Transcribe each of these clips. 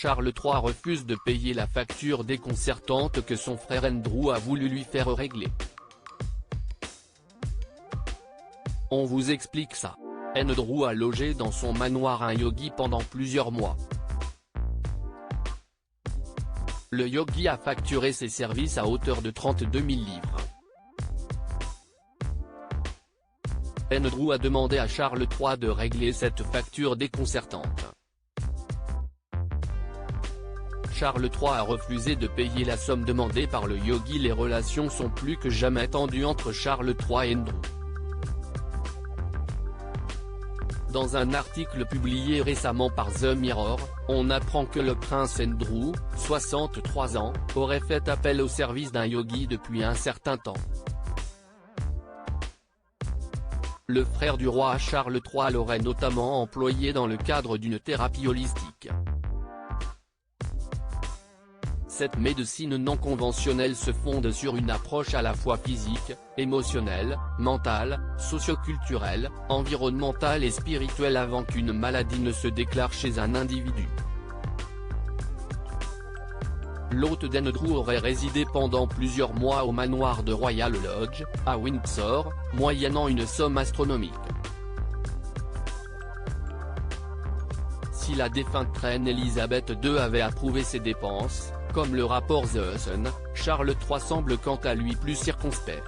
Charles III refuse de payer la facture déconcertante que son frère Andrew a voulu lui faire régler. On vous explique ça. Andrew a logé dans son manoir un yogi pendant plusieurs mois. Le yogi a facturé ses services à hauteur de 32 000 livres. Andrew a demandé à Charles III de régler cette facture déconcertante. Charles III a refusé de payer la somme demandée par le yogi. Les relations sont plus que jamais tendues entre Charles III et Andrew. Dans un article publié récemment par The Mirror, on apprend que le prince Andrew, 63 ans, aurait fait appel au service d'un yogi depuis un certain temps. Le frère du roi Charles III l'aurait notamment employé dans le cadre d'une thérapie holistique. Cette médecine non conventionnelle se fonde sur une approche à la fois physique, émotionnelle, mentale, socioculturelle, environnementale et spirituelle avant qu'une maladie ne se déclare chez un individu. L'hôte d'Andrew aurait résidé pendant plusieurs mois au manoir de Royal Lodge, à Windsor, moyennant une somme astronomique. Si la défunte reine Elisabeth II avait approuvé ces dépenses, comme le rapport The Sun, Charles III semble quant à lui plus circonspect.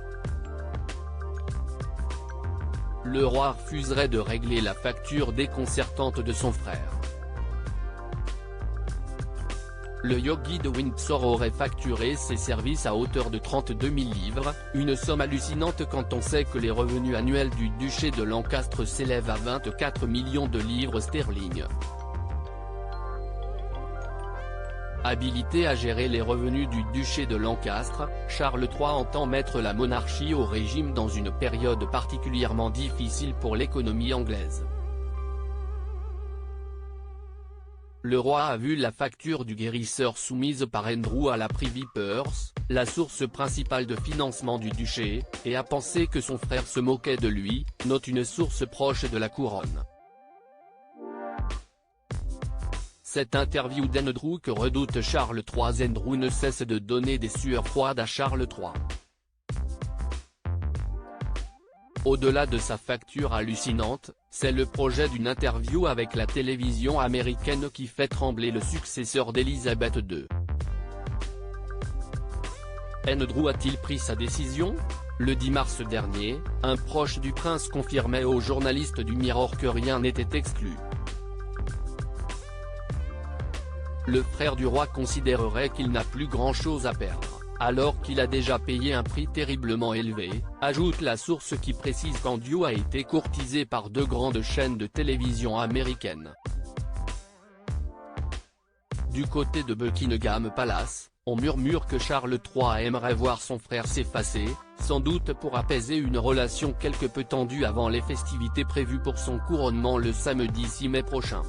Le roi refuserait de régler la facture déconcertante de son frère. Le yogi de Windsor aurait facturé ses services à hauteur de 32 000 livres, une somme hallucinante quand on sait que les revenus annuels du duché de Lancastre s'élèvent à 24 millions de livres sterling. Habilité à gérer les revenus du duché de Lancastre, Charles III entend mettre la monarchie au régime dans une période particulièrement difficile pour l'économie anglaise. Le roi a vu la facture du guérisseur soumise par Andrew à la Privy Purse, la source principale de financement du duché, et a pensé que son frère se moquait de lui, note une source proche de la couronne. Cette interview d'Andrew que redoute Charles III. Andrew ne cesse de donner des sueurs froides à Charles III. Au-delà de sa facture hallucinante, c'est le projet d'une interview avec la télévision américaine qui fait trembler le successeur d'Elisabeth II. Andrew a-t-il pris sa décision ? Le 10 mars dernier, un proche du prince confirmait aux journalistes du Mirror que rien n'était exclu. Le frère du roi considérerait qu'il n'a plus grand-chose à perdre, alors qu'il a déjà payé un prix terriblement élevé, ajoute la source qui précise qu'Andrew a été courtisé par deux grandes chaînes de télévision américaines. Du côté de Buckingham Palace, on murmure que Charles III aimerait voir son frère s'effacer, sans doute pour apaiser une relation quelque peu tendue avant les festivités prévues pour son couronnement le samedi 6 mai prochain.